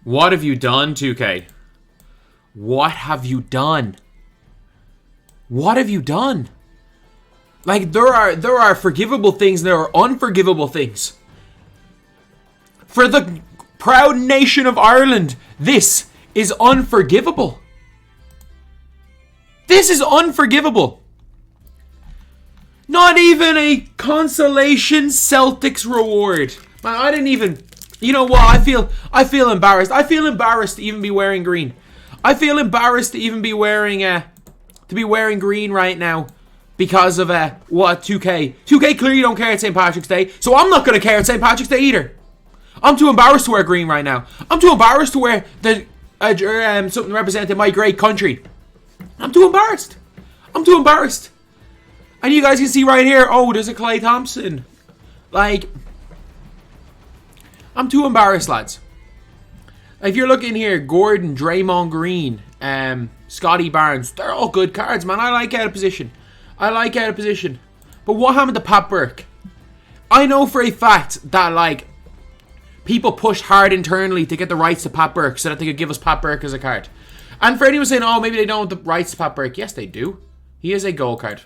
What have you done, 2K? What have you done? What have you done? Like, there are forgivable things, and there are unforgivable things. For the proud nation of Ireland, this is unforgivable. This is unforgivable. Not even a consolation Celtics reward. Man, I didn't even... You know what? I feel embarrassed. I feel embarrassed to even be wearing green. I feel embarrassed to even be wearing green right now because of what 2K. 2K clearly don't care at St. Patrick's Day, so I'm not gonna care at St. Patrick's Day either. I'm too embarrassed to wear green right now. I'm too embarrassed to wear something representing my great country. I'm too embarrassed. I'm too embarrassed. And you guys can see right here, oh, there's a Klay Thompson. Like, I'm too embarrassed, lads. If you're looking here, Gordon, Draymond Green, Scottie Barnes, they're all good cards, man. I like out of position. I like out of position. But what happened to Pat Burke? I know for a fact that, like, people pushed hard internally to get the rights to Pat Burke so that they could give us Pat Burke as a card. And for anyone saying, oh, maybe they don't want the rights to Pat Burke. Yes, they do. He is a gold card.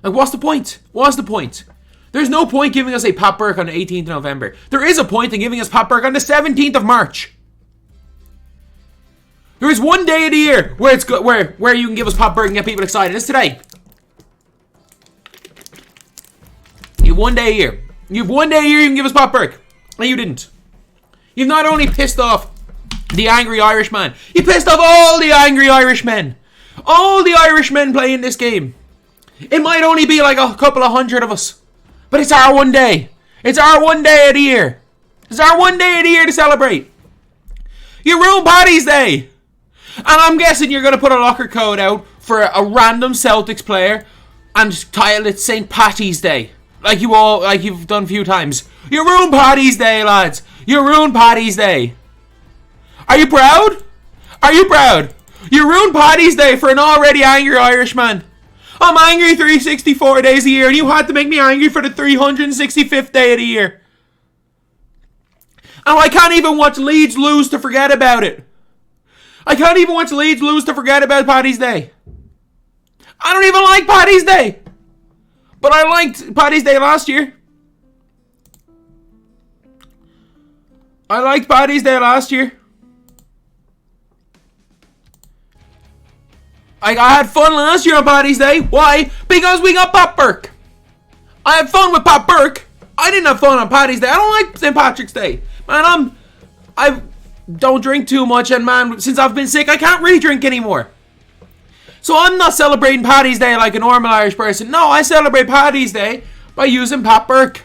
Like, what's the point? What's the point? There's no point giving us a Pat Burke on the 18th of November. There is a point in giving us Pat Burke on the 17th of March. There is one day of the year where it's good, where you can give us Pat Burke and get people excited. It's today. You have one day a year. You have one day a year you can give us Pat Burke. And you didn't. You've not only pissed off the angry Irishman, you pissed off all the angry Irishmen. All the Irishmen playing this game. It might only be like a couple of hundred of us. But it's our one day. It's our one day of the year. It's our one day of the year to celebrate. You ruined Paddy's Day. And I'm guessing you're going to put a locker code out for a random Celtics player and title it St. Patty's Day. Like you've done a few times. You ruined Paddy's Day, lads. You ruined Paddy's Day. Are you proud? Are you proud? You ruined Paddy's Day for an already angry Irishman. I'm angry 364 days a year, and you had to make me angry for the 365th day of the year. And I can't even watch Leeds lose to forget about it. I can't even watch Leeds lose to forget about Paddy's Day. I don't even like Paddy's Day. But I liked Paddy's Day last year. I liked Paddy's Day last year. I had fun last year on Paddy's Day. Why? Because we got Pat Burke. I had fun with Pat Burke. I didn't have fun on Paddy's Day. I don't like St. Patrick's Day. Man, I don't drink too much, and man, since I've been sick, I can't really drink anymore. So I'm not celebrating Paddy's Day like a normal Irish person. No, I celebrate Paddy's Day by using Pat Burke.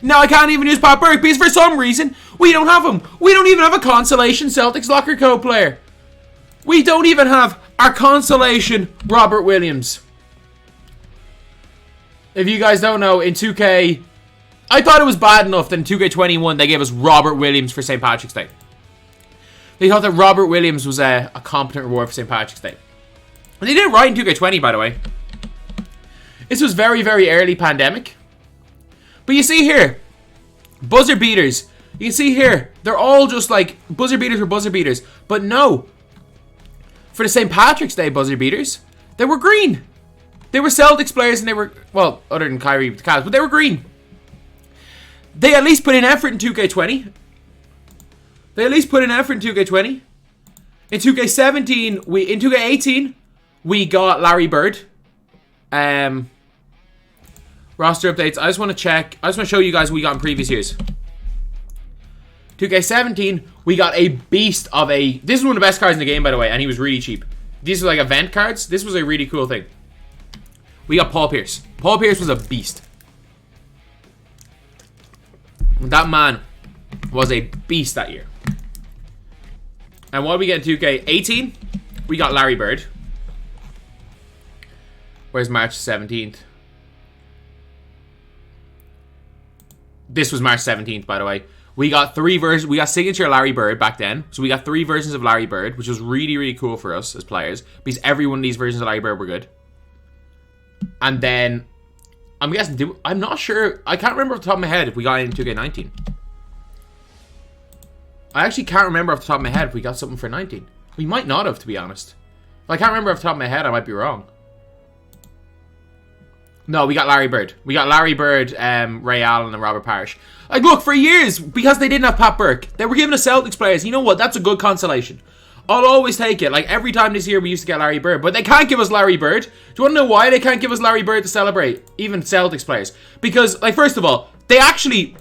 Now I can't even use Pat Burke because for some reason we don't have him. We don't even have a consolation Celtics locker code player. We don't even have our consolation Robert Williams. If you guys don't know, in 2K, I thought it was bad enough that in 2K21 they gave us Robert Williams for St. Patrick's Day. They thought that Robert Williams was a competent reward for St. Patrick's Day. And they did it right in 2K20, by the way. This was very, very early pandemic. But you see here, buzzer beaters. You can see here, they're all just like, buzzer beaters were buzzer beaters. But no. For the St. Patrick's Day buzzer beaters, they were green. They were Celtics players and they were, well, other than Kyrie with the Cavs, but they were green. They at least put in effort in 2K20. They at least put in effort in 2K20. In 2K17, in 2K18, we got Larry Bird. Roster updates. I just want to check. I just want to show you guys what we got in previous years. 2K17, we got a beast of a... This is one of the best cards in the game, by the way, and he was really cheap. These are like event cards. This was a really cool thing. We got Paul Pierce. Paul Pierce was a beast. That man was a beast that year. And what did we get in 2K18? We got Larry Bird. Where's March 17th? This was March 17th, by the way. We got 3 versions. We got signature Larry Bird back then. So we got 3 versions of Larry Bird, which was really, really cool for us as players. Because every one of these versions of Larry Bird were good. And then, I'm guessing, I'm not sure. I can't remember off the top of my head if we got it in 2K19. I actually can't remember off the top of my head if we got something for 19. We might not have, to be honest. If I can't remember off the top of my head, I might be wrong. No, we got Larry Bird. We got Larry Bird, Ray Allen, and Robert Parrish. Like, look, for years, because they didn't have Pat Burke, they were giving us Celtics players. You know what? That's a good consolation. I'll always take it. Like, every time this year, we used to get Larry Bird. But they can't give us Larry Bird. Do you want to know why they can't give us Larry Bird to celebrate? Even Celtics players. Because, like, first of all, they actually...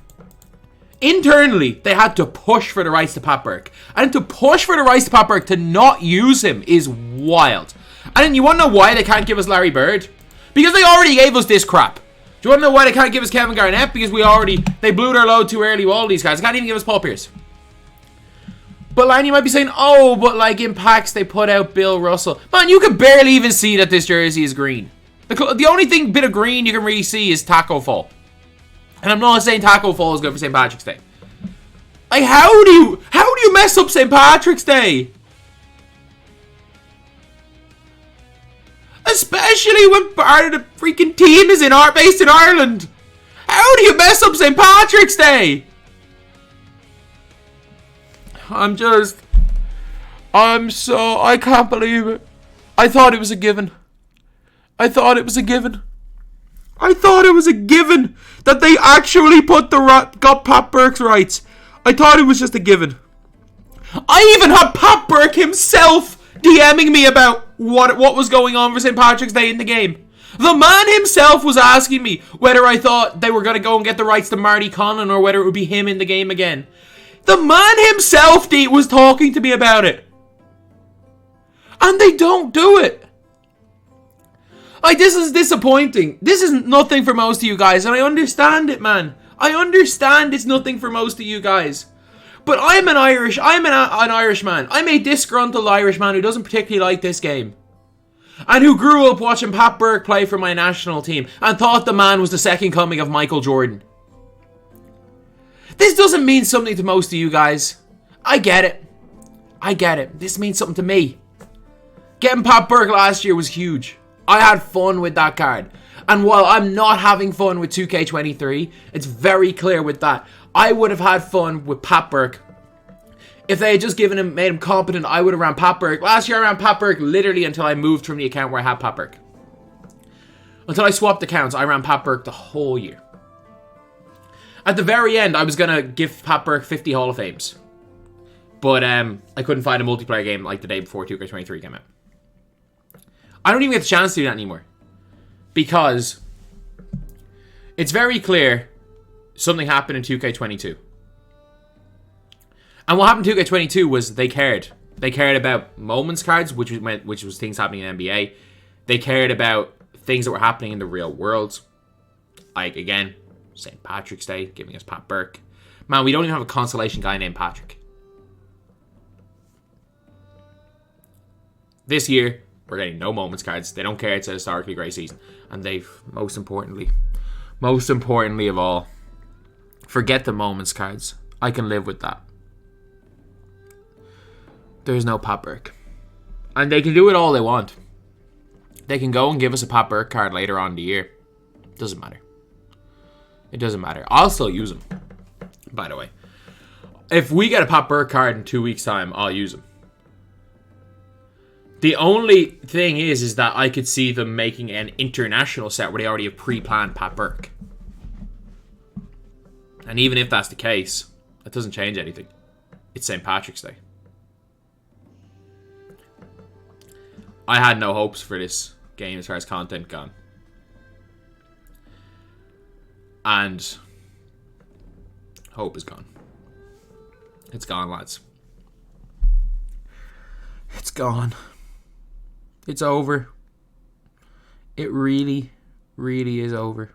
Internally, they had to push for the rights to Pat Burke. And to push for the rights to Pat Burke, to not use him, is wild. And then you want to know why they can't give us Larry Bird? Because they already gave us this crap. Do you want to know why they can't give us Kevin Garnett? Because they blew their load too early with all these guys. They can't even give us Paul Pierce. But, Lan, you might be saying, oh, but, like, in packs, they put out Bill Russell. Man, you can barely even see that this jersey is green. The only bit of green you can really see is Tacko Fall. And I'm not saying Tacko Fall is good for St. Patrick's Day. Like, how do you mess up St. Patrick's Day? Especially when part of the freaking team is based in Ireland. How do you mess up St. Patrick's Day? I can't believe it. I thought it was a given. I thought it was a given that they actually got Pat Burke's rights. I thought it was just a given. I even had Pat Burke himself DMing me about what was going on for St. Patrick's Day in the game. The man himself was asking me whether I thought they were going to go and get the rights to Marty Conlon or whether it would be him in the game again. The man himself was talking to me about it. And they don't do it. Like, this is disappointing. This is nothing for most of you guys, and I understand it, man. I understand it's nothing for most of you guys. But I'm an Irish man. I'm a disgruntled Irish man who doesn't particularly like this game. And who grew up watching Pat Burke play for my national team and thought the man was the second coming of Michael Jordan. This doesn't mean something to most of you guys. I get it. This means something to me. Getting Pat Burke last year was huge. I had fun with that card. And while I'm not having fun with 2K23, it's very clear with that. I would have had fun with Pat Burke. If they had just made him competent, I would have ran Pat Burke. Last year I ran Pat Burke literally until I moved from the account where I had Pat Burke. Until I swapped accounts, I ran Pat Burke the whole year. At the very end, I was going to give Pat Burke 50 Hall of Fames. But I couldn't find a multiplayer game like the day before 2K23 came out. I don't even get the chance to do that anymore. Because it's very clear something happened in 2K22. And what happened in 2K22 was they cared. They cared about moments cards, which was things happening in NBA. They cared about things that were happening in the real world. Like, again, St. Patrick's Day, giving us Pat Burke. Man, we don't even have a consolation guy named Patrick. This year, we're getting no moments cards. They don't care. It's a historically great season. And they've, most importantly of all, forget the moments cards. I can live with that. There's no Pat Burke. And they can do it all they want. They can go and give us a Pat Burke card later on in the year. Doesn't matter. It doesn't matter. I'll still use them, by the way. If we get a Pat Burke card in 2 weeks' time, I'll use them. The only thing is that I could see them making an international set where they already have pre-planned Pat Burke. And even if that's the case, that doesn't change anything. It's St. Patrick's Day. I had no hopes for this game as far as content gone. And hope is gone. It's gone, lads. It's gone. It's over. It really, really is over.